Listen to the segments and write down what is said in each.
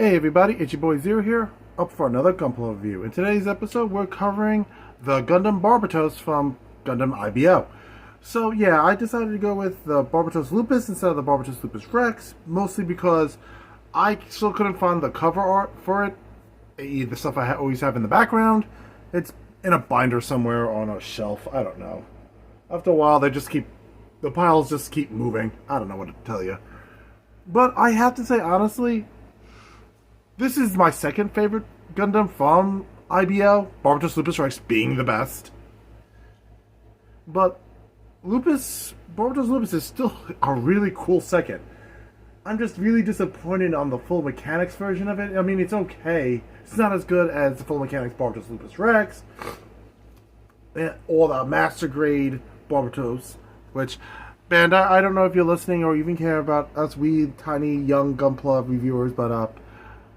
Hey everybody, it's your boy Zero here, up for another Gunpla review. In today's episode, we're covering the Gundam Barbatos from Gundam IBO. So yeah, I decided to go with the Barbatos Lupus instead of the Barbatos Lupus Rex, mostly because I still couldn't find the cover art for it. The stuff I always have in the background, it's in a binder somewhere on a shelf, I don't know. After a while, the piles just keep moving. I don't know what to tell you. But I have to say, honestly, this is my second favorite Gundam from IBO, Barbatos Lupus Rex being the best. But Barbatos Lupus is still a really cool second. I'm just really disappointed on the full mechanics version of it. I mean, it's okay. It's not as good as the full mechanics Barbatos Lupus Rex, or the Master Grade Barbatos, which, Bandai, I don't know if you're listening or even care about us tiny young Gunpla reviewers, but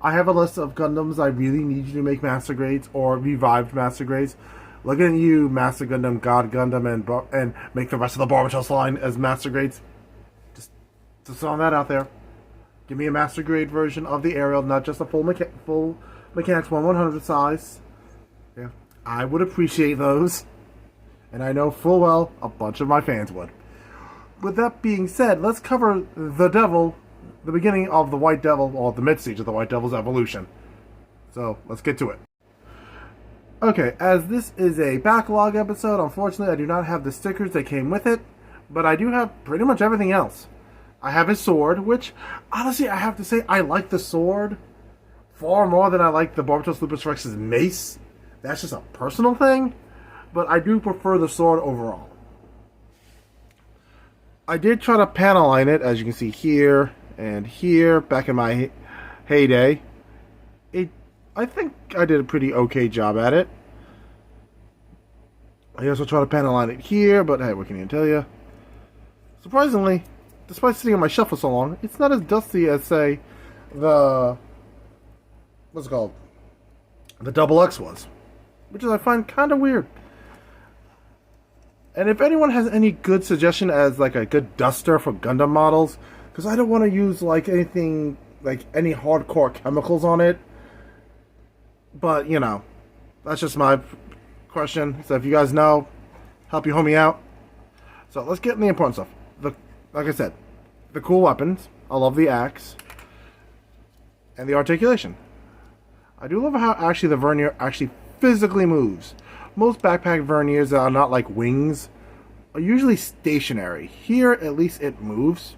I have a list of Gundams I really need you to make Master Grades or revived Master Grades. Looking at you, Master Gundam, God Gundam, and make the rest of the Barbatos line as Master Grades. Just throwing that out there. Give me a Master Grade version of the Aerial, not just a full Mechanics 1/100 size. Yeah, I would appreciate those. And I know full well a bunch of my fans would. With that being said, let's cover the Devil, the beginning of the White Devil, or the mid-stage of the White Devil's evolution. So, let's get to it. Okay, as this is a backlog episode, unfortunately I do not have the stickers that came with it, but I do have pretty much everything else. I have his sword, which, honestly, I have to say, I like the sword far more than I like the Barbatos Lupus Rex's mace. That's just a personal thing, but I do prefer the sword overall. I did try to panel line it, as you can see here and here, back in my heyday. I think I did a pretty okay job at it. I also tried to panel line it here, but hey, what can you tell you? Surprisingly, despite sitting on my shelf for so long, it's not as dusty as, say, the... what's it called? The Double X was. Which is, I find, kind of weird. And if anyone has any good suggestion as, like, a good duster for Gundam models, because I don't want to use, like, anything, like, any hardcore chemicals on it. But, you know, that's just my question. So if you guys know, help you homie out. So let's get in the important stuff. Like I said, the cool weapons. I love the axe. And the articulation. I do love how actually the vernier actually physically moves. Most backpack verniers that are not like wings are usually stationary. Here, at least it moves.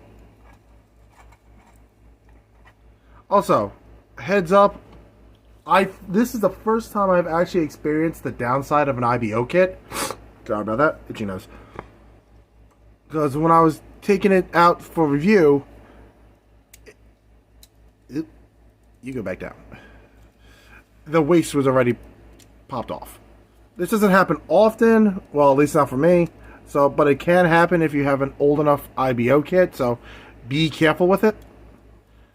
Also, heads up, this is the first time I've actually experienced the downside of an IBO kit. Sorry about that, itchy nose. Because when I was taking it out for review, you go back down. The waist was already popped off. This doesn't happen often, well, at least not for me. So, but it can happen if you have an old enough IBO kit. So, be careful with it.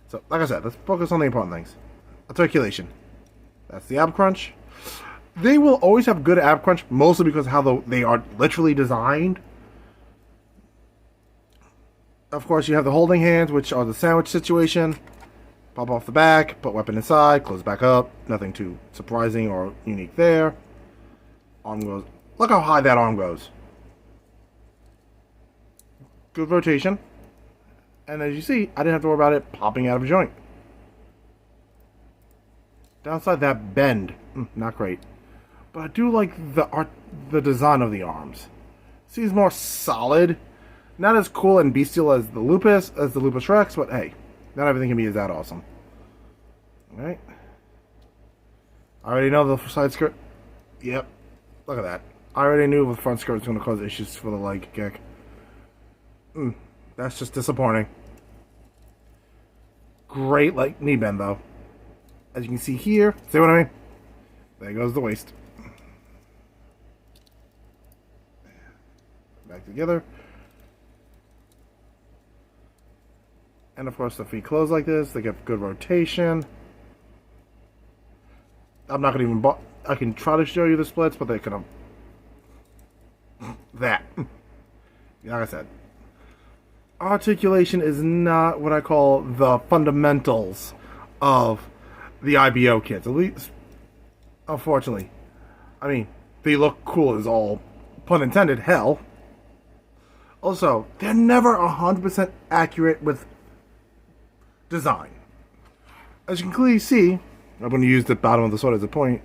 So, like I said, let's focus on the important things. Articulation. That's the ab crunch. They will always have good ab crunch, mostly because of how they are literally designed. Of course, you have the holding hands, which are the sandwich situation. Pop off the back, put weapon inside, close back up. Nothing too surprising or unique there. Arm goes. Look how high that arm goes. Good rotation. And as you see, I didn't have to worry about it popping out of a joint. Downside, that bend, not great. But I do like the design of the arms. Seems more solid. Not as cool and bestial as the Lupus Rex, but hey, not everything can be that awesome. Alright. I already know the side skirt. Yep. Look at that. I already knew the front skirt was going to cause issues for the leg kick. That's just disappointing. Great knee bend though. As you can see here, see what I mean? There goes the waist. Back together. And of course the feet close like this. They get good rotation. I'm not going to even... I can try to show you the splits, but they can... that. Like I said. Articulation is not what I call the fundamentals of the IBO kits. At least, unfortunately. I mean, they look cool as all, pun intended, hell. Also, they're never 100% accurate with design. As you can clearly see, I'm going to use the bottom of the sword as a point.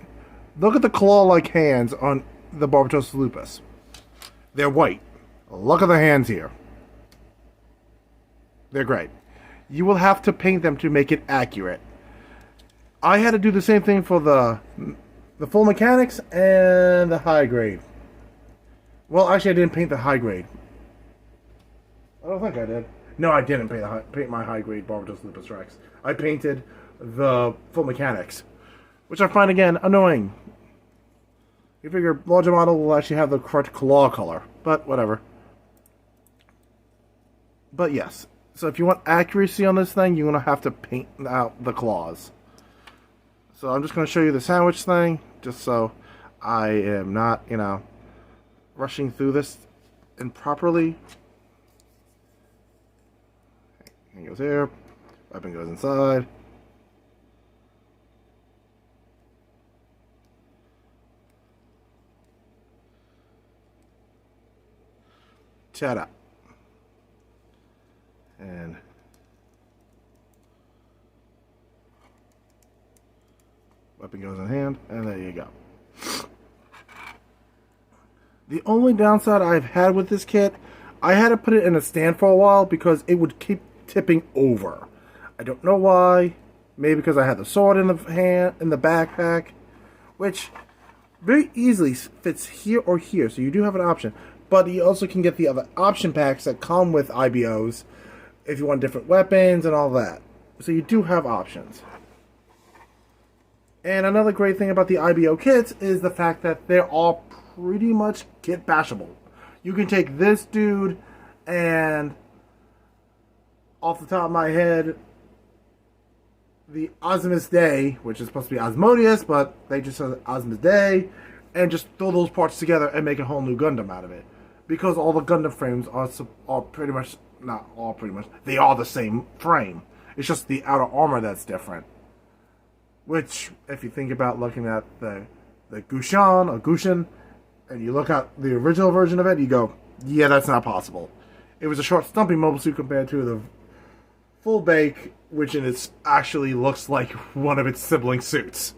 Look at the claw-like hands on the Barbatos Lupus. They're white. Look at the hands here. They're great. You will have to paint them to make it accurate. I had to do the same thing for the full mechanics and the high grade. Well, actually, I didn't paint the high grade. I don't think I did. No, I didn't paint my high grade Barbatos Lupus Rex. I painted the full mechanics, which I find, again, annoying. You figure larger model will actually have the correct claw color, but whatever. But yes, so if you want accuracy on this thing, you're going to have to paint out the claws. So I'm just going to show you the sandwich thing, just so I am not, rushing through this improperly. Hand goes here, weapon goes inside. Ta-da. And weapon goes in hand, and there you go. The only downside I've had with this kit, I had to put it in a stand for a while because it would keep tipping over. I don't know why. Maybe because I had the sword in the backpack, which very easily fits here or here, so you do have an option. But you also can get the other option packs that come with IBOs if you want different weapons and all that. So you do have options. And another great thing about the IBO kits is the fact that they're all pretty much kit bashable. You can take this dude and, off the top of my head, the Osmus Day, which is supposed to be Osmodius, but they just said Osmus Day, and just throw those parts together and make a whole new Gundam out of it. Because all the Gundam frames are pretty much, not all pretty much, they are the same frame. It's just the outer armor that's different. Which, if you think about looking at the Gushan or Gushin, and you look at the original version of it, you go, yeah, that's not possible. It was a short, stumpy mobile suit compared to the full bake, which in its actually looks like one of its sibling suits.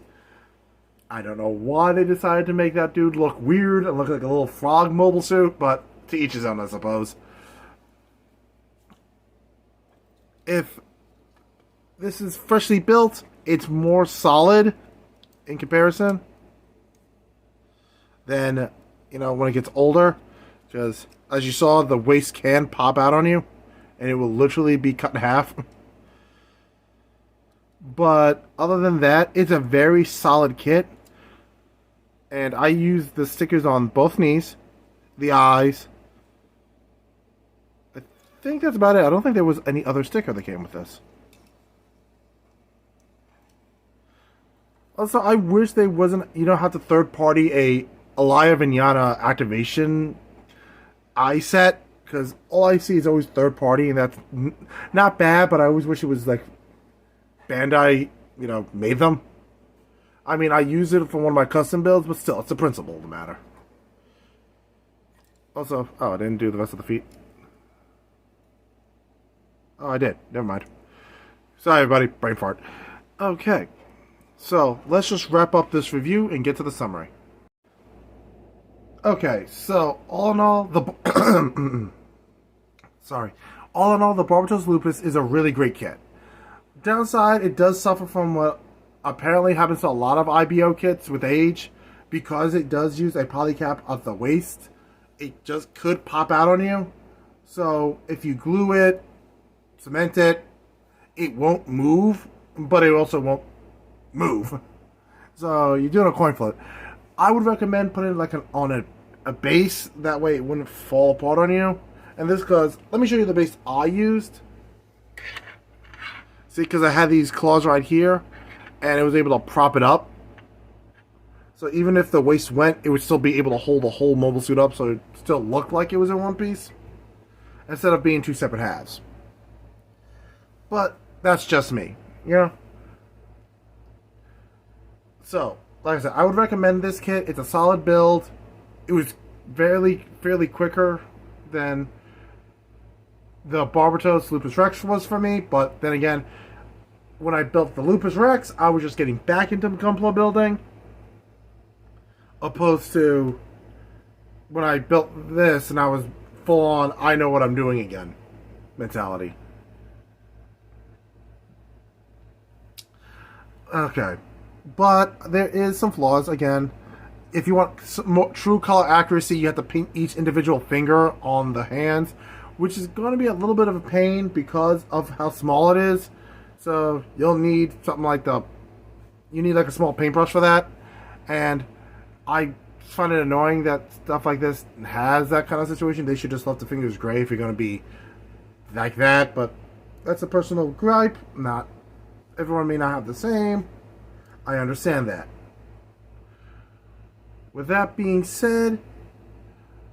I don't know why they decided to make that dude look weird and look like a little frog mobile suit, but to each his own, I suppose. If this is freshly built, it's more solid in comparison than, when it gets older. Because, as you saw, the waist can pop out on you, and it will literally be cut in half. But, other than that, it's a very solid kit. And I used the stickers on both knees, the eyes. I think that's about it. I don't think there was any other sticker that came with this. Also, I wish they wasn't, have to third party a Alaya Vignana activation eye set. Because all I see is always third party, and that's not bad, but I always wish it was like Bandai, made them. I mean, I use it for one of my custom builds, but still, it's the principle of the matter. Also, I didn't do the rest of the feet. Oh, I did. Never mind. Sorry, everybody. Brain fart. Okay. So, let's just wrap up this review and get to the summary. Okay, so, all in all, the Barbatos Lupus is a really great kit. Downside, it does suffer from what apparently happens to a lot of IBO kits with age, because it does use a polycap at the waist. It just could pop out on you. So if you glue it, cement it, it won't move, but it also won't move. So you're doing a coin flip. I would recommend putting it on a base, that way it wouldn't fall apart on you. And this because, let me show you the base I used. See, because I had these claws right here, and it was able to prop it up. So even if the waist went, it would still be able to hold the whole mobile suit up, so it still looked like it was in one piece, instead of being two separate halves. But that's just me, So, like I said, I would recommend this kit. It's a solid build. It was fairly quicker than the Barbatos Lupus Rex was for me, but then again, when I built the Lupus Rex, I was just getting back into gunpla building, opposed to when I built this and I was full on, I know what I'm doing again mentality. Okay, but there is some flaws. Again, if you want more true color accuracy, you have to paint each individual finger on the hands, which is going to be a little bit of a pain because of how small it is. So you'll need something like you need like a small paintbrush for that. And I find it annoying that stuff like this has that kind of situation. They should just let the fingers gray if you're going to be like that. But that's a personal gripe. Not everyone may not have the same. I understand that. With that being said,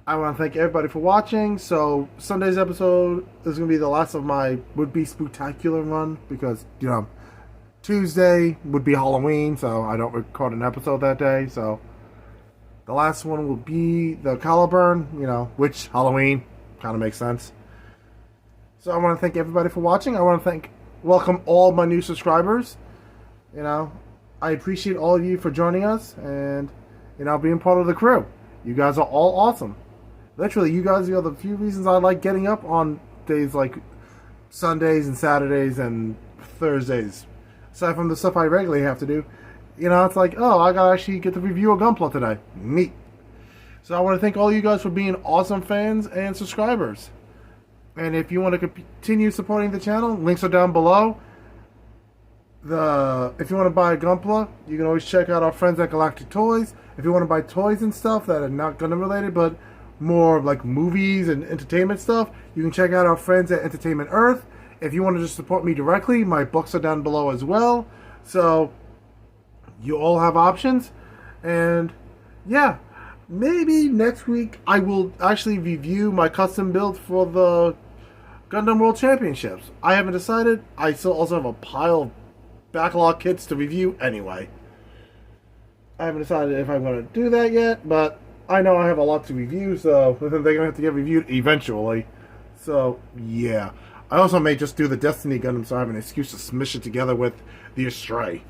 I want to thank everybody for watching. So Sunday's episode is going to be the last of my would-be spooktacular run because, Tuesday would be Halloween, so I don't record an episode that day. So the last one will be the Caliburn, which Halloween kind of makes sense. So I want to thank everybody for watching. I want to welcome all my new subscribers. I appreciate all of you for joining us and, being part of the crew. You guys are all awesome. Literally, you guys are the few reasons I like getting up on days like Sundays and Saturdays and Thursdays. Aside from the stuff I regularly have to do. It's like, oh, I gotta actually get to review a gunpla today. Neat. So I want to thank all you guys for being awesome fans and subscribers. And if you want to continue supporting the channel, links are down below. If you want to buy a gunpla, you can always check out our friends at Galactic Toys. If you want to buy toys and stuff that are not Gundam related, but more like movies and entertainment stuff, you can check out our friends at Entertainment Earth. If you want to just support me directly, my books are down below as well. So you all have options. And yeah, maybe next week I will actually review my custom build for the Gundam World Championships. I haven't decided. I still also have a pile of backlog kits to review anyway. I haven't decided if I'm going to do that yet, but I know I have a lot to review, so they're going to have to get reviewed eventually. So, yeah. I also may just do the Destiny Gundam so I have an excuse to smish it together with the Astray.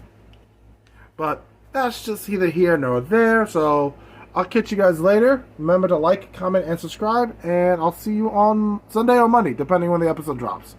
But that's just neither here nor there, so I'll catch you guys later. Remember to like, comment, and subscribe, and I'll see you on Sunday or Monday, depending when the episode drops.